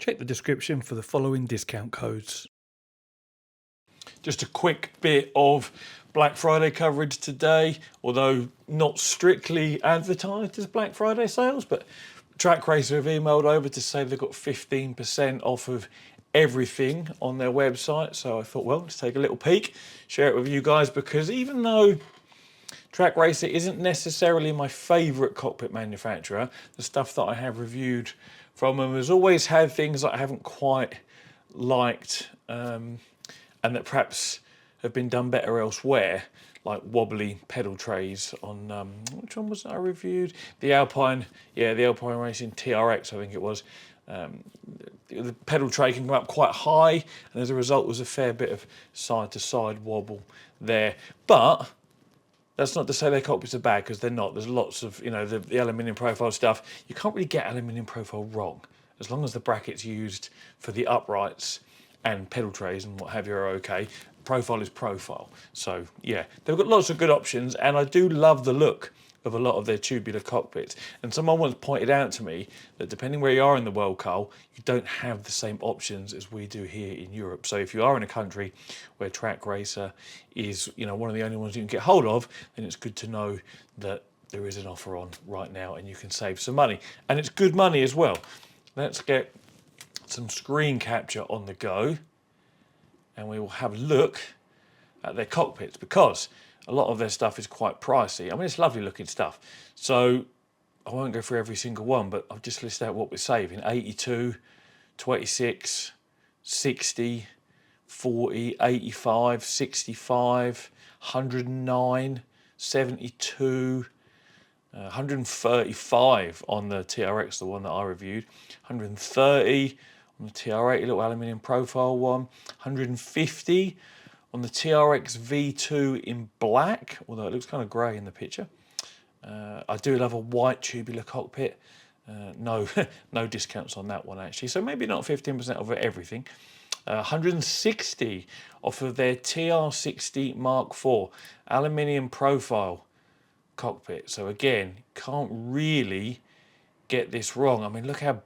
Check the description for the following discount codes. Just a quick bit of Black Friday coverage today, although not strictly advertised as Black Friday sales, but Track Racer have emailed over to say they've got 15% off of everything on their website. So I thought, well, let's take a little peek, share it with you guys, because even though Track Racer isn't necessarily my favourite cockpit manufacturer, the stuff that I have reviewed from them has always had things that I haven't quite liked, and that perhaps have been done better elsewhere, like wobbly pedal trays on, which one was that I reviewed? The Alpine Racing TRX, I think it was. The pedal tray can come up quite high, and as a result there's a fair bit of side-to-side wobble there. But that's not to say their cockpits are bad, because they're not. There's lots of, the aluminium profile stuff. You can't really get aluminium profile wrong, as long as the brackets used for the uprights and pedal trays and what have you are okay. Profile is profile. So yeah, they've got lots of good options, and I do love the look of a lot of their tubular cockpits. And someone once pointed out to me that depending where you are in the world, Carl, you don't have the same options as we do here in Europe. So if you are in a country where Track Racer is, one of the only ones you can get hold of, then it's good to know that there is an offer on right now and you can save some money. And it's good money as well. Let's get some screen capture on the go, and we will have a look at their cockpits, because a lot of their stuff is quite pricey. I mean, it's lovely looking stuff. So I won't go through every single one, but I've just listed out what we're saving: 82, 26, 60, 40, 85, 65, 109, 72, 135 on the TRX, the one that I reviewed, 130 on the TR8, a little aluminium profile one, 150 on the TRX V2 in black, although it looks kind of grey in the picture. I do love a white tubular cockpit. No discounts on that one actually, so maybe not 15% off everything. 160 off of their TR60 Mark IV aluminium profile cockpit. So again, can't really get this wrong. I mean, look how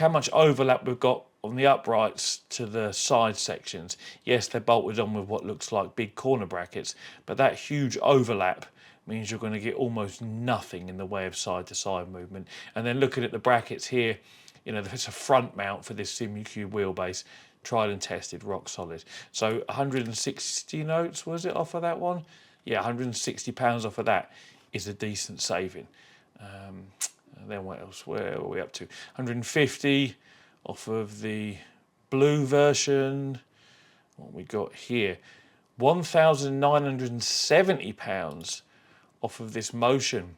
much overlap we've got on the uprights to the side sections. Yes, they're bolted on with what looks like big corner brackets, but that huge overlap means you're going to get almost nothing in the way of side-to-side movement. And then looking at the brackets here, there's a front mount for this SimuCube wheelbase, tried and tested, rock solid. So 160 notes, was it, off of that one? Yeah, £160 off of that is a decent saving. And then what else? Where are we up to? 150 off of the blue version. What we got here? £1,970 off of this Motion.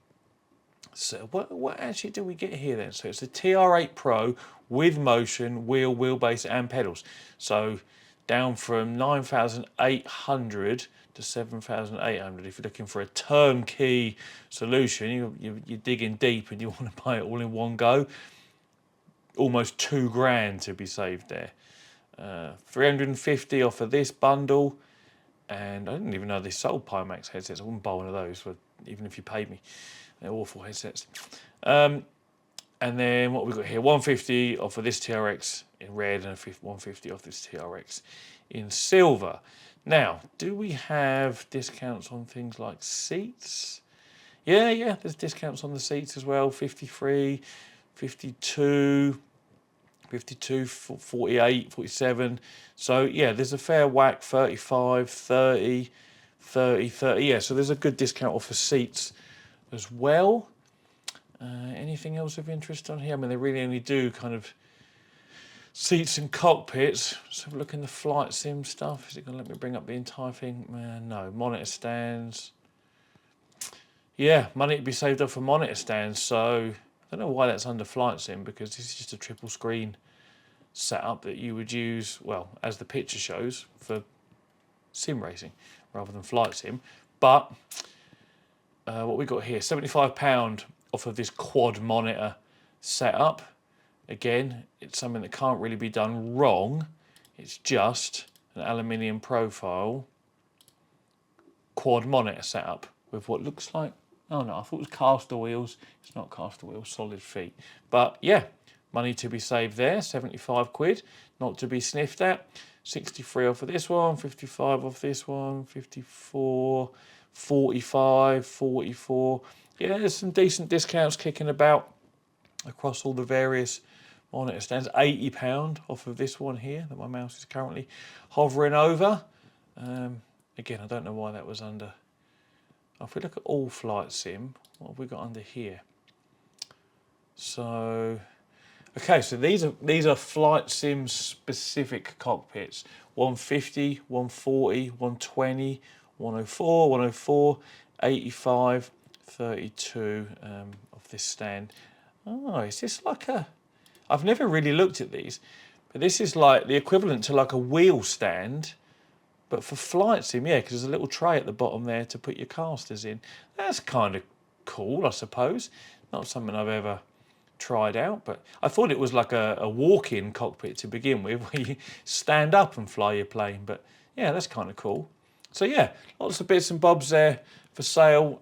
So what actually do we get here then? So it's a TR8 Pro with Motion, wheelbase and pedals. So down from 9,800 to 7,800. If you're looking for a turnkey solution, you're digging deep and you want to buy it all in one go. Almost £2,000 to be saved there. 350 off of this bundle, and I didn't even know they sold Pimax headsets. I wouldn't buy one of those, even if you paid me. They're awful headsets. And then what we got here, 150 off of this TRX in red, and 150 off this TRX in silver. Now, do we have discounts on things like seats? Yeah, there's discounts on the seats as well. 53, 52, 48, 47. So yeah, there's a fair whack, 35, 30, 30. Yeah, so there's a good discount off of seats as well. Anything else of interest on here? I mean, they really only do kind of seats and cockpits. Let's have a look in the flight sim stuff. Is it going to let me bring up the entire thing? No. Monitor stands. Yeah, money to be saved up for monitor stands. So I don't know why that's under flight sim, because this is just a triple screen setup that you would use, well, as the picture shows, for sim racing rather than flight sim. But what we got here, £75 off of this quad monitor setup. Again, it's something that can't really be done wrong. It's just an aluminium profile quad monitor setup with what looks like, oh no, I thought it was caster wheels. It's not caster wheels, solid feet. But yeah, money to be saved there, 75 quid, not to be sniffed at. 63 off of this one, 55 off this one, 54, 45, 44. Yeah, there's some decent discounts kicking about across all the various monitor stands. £80 off of this one here that my mouse is currently hovering over. Again, I don't know why that was under. If we look at all flight sim, what have we got under here? So, okay, so these are flight sim specific cockpits. 150, 140, 120, 104, 104, 85, 32 of this stand. Oh, is this like a... I've never really looked at these, but this is like the equivalent to like a wheel stand, but for flight sim, yeah, because there's a little tray at the bottom there to put your casters in. That's kind of cool, I suppose. Not something I've ever tried out, but I thought it was like a walk-in cockpit to begin with, where you stand up and fly your plane, but yeah, that's kind of cool. So yeah, lots of bits and bobs there for sale.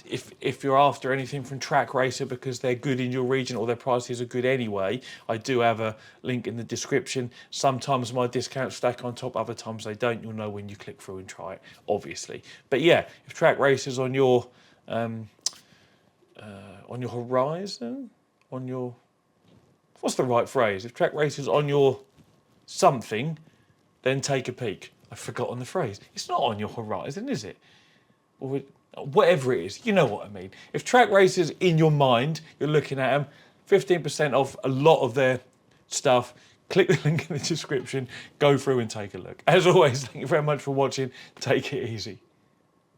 If you're after anything from Track Racer because they're good in your region or their prices are good anyway, I do have a link in the description. Sometimes my discounts stack on top, other times they don't. You'll know when you click through and try it, obviously. But yeah, if Track Racer's on your horizon, on your... What's the right phrase? If Track Racer's on your something, then take a peek. I've forgotten the phrase. It's not on your horizon, is it? Or whatever it is, you know what I mean. If Track Racer's in your mind, you're looking at them, 15% off a lot of their stuff. Click the link in the description, go through and take a look. As always, thank you very much for watching. Take it easy.